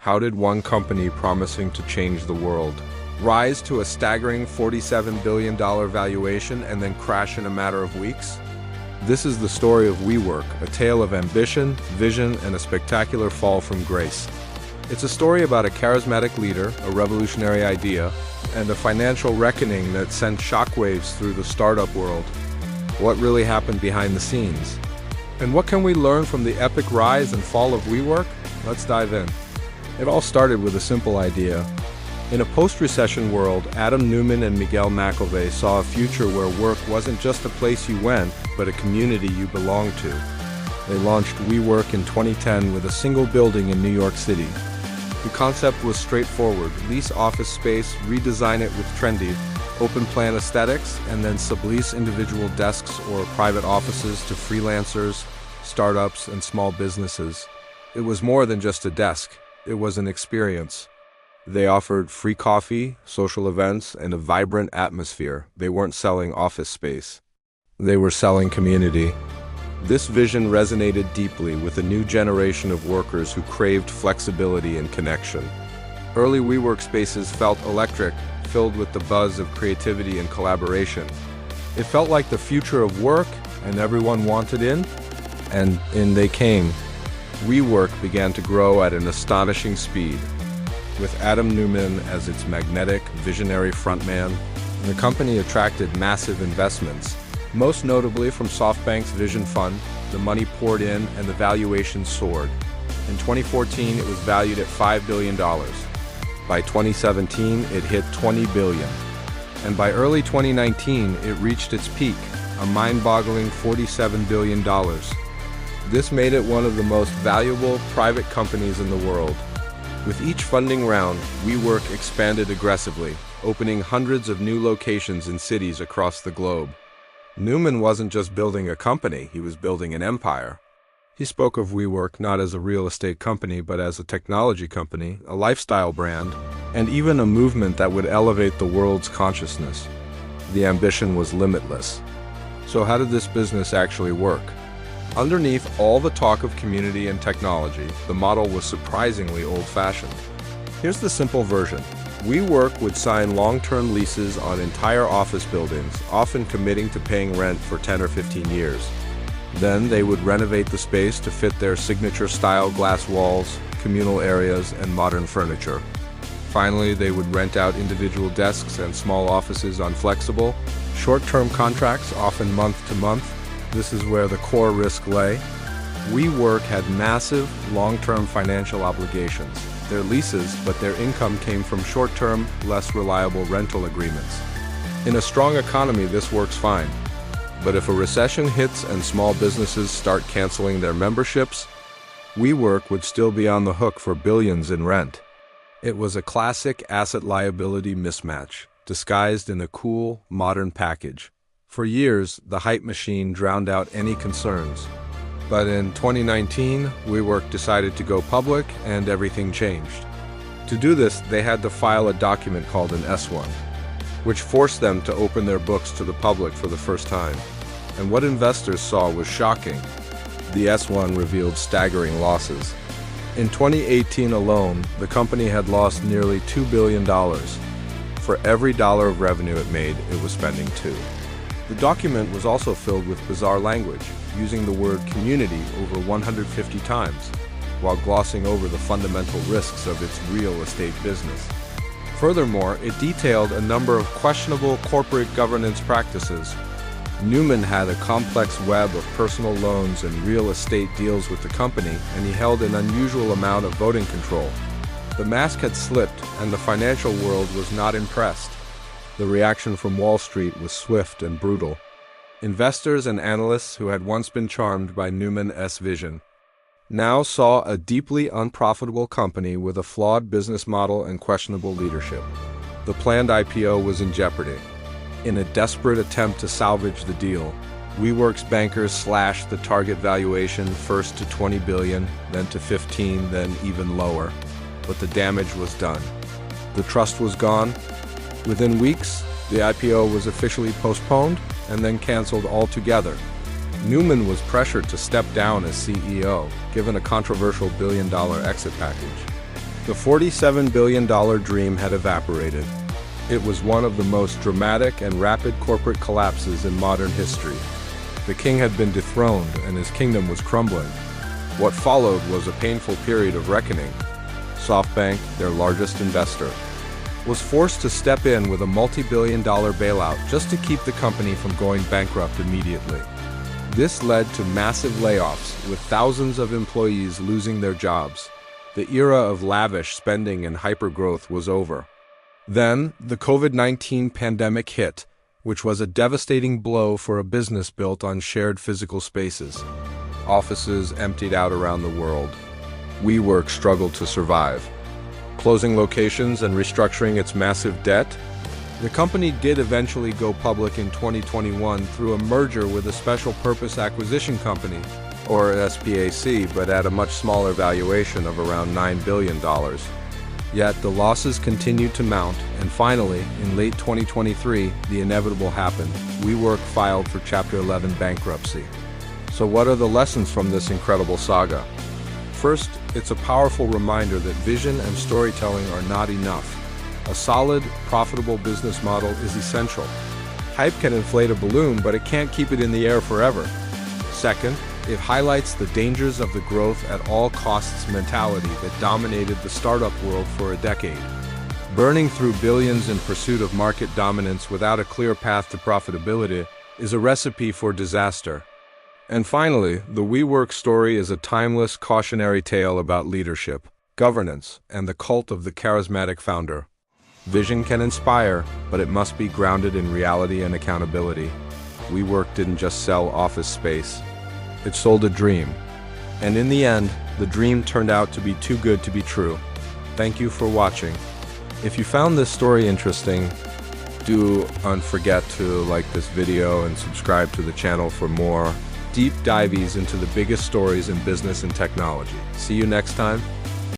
How did one company promising to change the world rise to a staggering $47 billion valuation and then crash in a matter of weeks? This is the story of WeWork, a tale of ambition, vision, and a spectacular fall from grace. It's a story about a charismatic leader, a revolutionary idea, and a financial reckoning that sent shockwaves through the startup world. What really happened behind the scenes? And what can we learn from the epic rise and fall of WeWork? Let's dive in. It all started with a simple idea. In a post-recession world, Adam Neumann and Miguel McElvey saw a future where work wasn't just a place you went, but a community you belonged to. They launched WeWork in 2010 with a single building in New York City. The concept was straightforward: lease office space, redesign it with trendy, open-plan aesthetics, and then sublease individual desks or private offices to freelancers, startups, and small businesses. It was more than just a desk. It was an experience. They offered free coffee, social events, and a vibrant atmosphere. They weren't selling office space. They were selling community. This vision resonated deeply with a new generation of workers who craved flexibility and connection. Early WeWork spaces felt electric, filled with the buzz of creativity and collaboration. It felt like the future of work, and everyone wanted in. And in they came. WeWork began to grow at an astonishing speed. With Adam Neumann as its magnetic, visionary frontman, the company attracted massive investments. Most notably from SoftBank's Vision Fund, the money poured in and the valuation soared. In 2014, it was valued at $5 billion. By 2017, it hit $20 billion. And by early 2019, it reached its peak, a mind-boggling $47 billion. This made it one of the most valuable private companies in the world. With each funding round, WeWork expanded aggressively, opening hundreds of new locations in cities across the globe. Neumann wasn't just building a company, he was building an empire. He spoke of WeWork not as a real estate company, but as a technology company, a lifestyle brand, and even a movement that would elevate the world's consciousness. The ambition was limitless. So how did this business actually work? Underneath all the talk of community and technology, the model was surprisingly old-fashioned. Here's the simple version. WeWork would sign long-term leases on entire office buildings, often committing to paying rent for 10 or 15 years. Then they would renovate the space to fit their signature-style glass walls, communal areas, and modern furniture. Finally, they would rent out individual desks and small offices on flexible, short-term contracts, often month to month. This is where the core risk lay. WeWork had massive, long-term financial obligations. Their leases, but their income came from short-term, less reliable rental agreements. In a strong economy, this works fine. But if a recession hits and small businesses start canceling their memberships, WeWork would still be on the hook for billions in rent. It was a classic asset-liability mismatch, disguised in a cool, modern package. For years, the hype machine drowned out any concerns. But in 2019, WeWork decided to go public and everything changed. To do this, they had to file a document called an S-1, which forced them to open their books to the public for the first time. And what investors saw was shocking. The S-1 revealed staggering losses. In 2018 alone, the company had lost nearly $2 billion. For every dollar of revenue it made, it was spending $2. The document was also filled with bizarre language, using the word community over 150 times, while glossing over the fundamental risks of its real estate business. Furthermore, it detailed a number of questionable corporate governance practices. Neumann had a complex web of personal loans and real estate deals with the company, and he held an unusual amount of voting control. The mask had slipped, and the financial world was not impressed. The reaction from Wall Street was swift and brutal. Investors and analysts who had once been charmed by Neumann's vision now saw a deeply unprofitable company with a flawed business model and questionable leadership. The planned IPO was in jeopardy. In a desperate attempt to salvage the deal, WeWork's bankers slashed the target valuation first to $20 billion, then to $15, then even lower. But the damage was done. The trust was gone. Within weeks, the IPO was officially postponed and then canceled altogether. Neumann was pressured to step down as CEO, given a controversial billion-dollar exit package. The $47 billion dream had evaporated. It was one of the most dramatic and rapid corporate collapses in modern history. The king had been dethroned and his kingdom was crumbling. What followed was a painful period of reckoning. SoftBank, their largest investor, was forced to step in with a multi-billion-dollar bailout just to keep the company from going bankrupt immediately. This led to massive layoffs, with thousands of employees losing their jobs. The era of lavish spending and hypergrowth was over. Then, the COVID-19 pandemic hit, which was a devastating blow for a business built on shared physical spaces. Offices emptied out around the world. WeWork struggled to survive. Closing locations and restructuring its massive debt, the company did eventually go public in 2021 through a merger with a special purpose acquisition company, or SPAC, but at a much smaller valuation of around $9 billion. Yet the losses continued to mount, and finally, in late 2023, the inevitable happened. WeWork filed for Chapter 11 bankruptcy. So what are the lessons from this incredible saga? First, it's a powerful reminder that vision and storytelling are not enough. A solid, profitable business model is essential. Hype can inflate a balloon, but it can't keep it in the air forever. Second, it highlights the dangers of the growth at all costs mentality that dominated the startup world for a decade. Burning through billions in pursuit of market dominance without a clear path to profitability is a recipe for disaster. And finally, the WeWork story is a timeless, cautionary tale about leadership, governance, and the cult of the charismatic founder. Vision can inspire, but it must be grounded in reality and accountability. WeWork didn't just sell office space. It sold a dream. And in the end, the dream turned out to be too good to be true. Thank you for watching. If you found this story interesting, don't forget to like this video and subscribe to the channel for more deep dives into the biggest stories in business and technology. See you next time.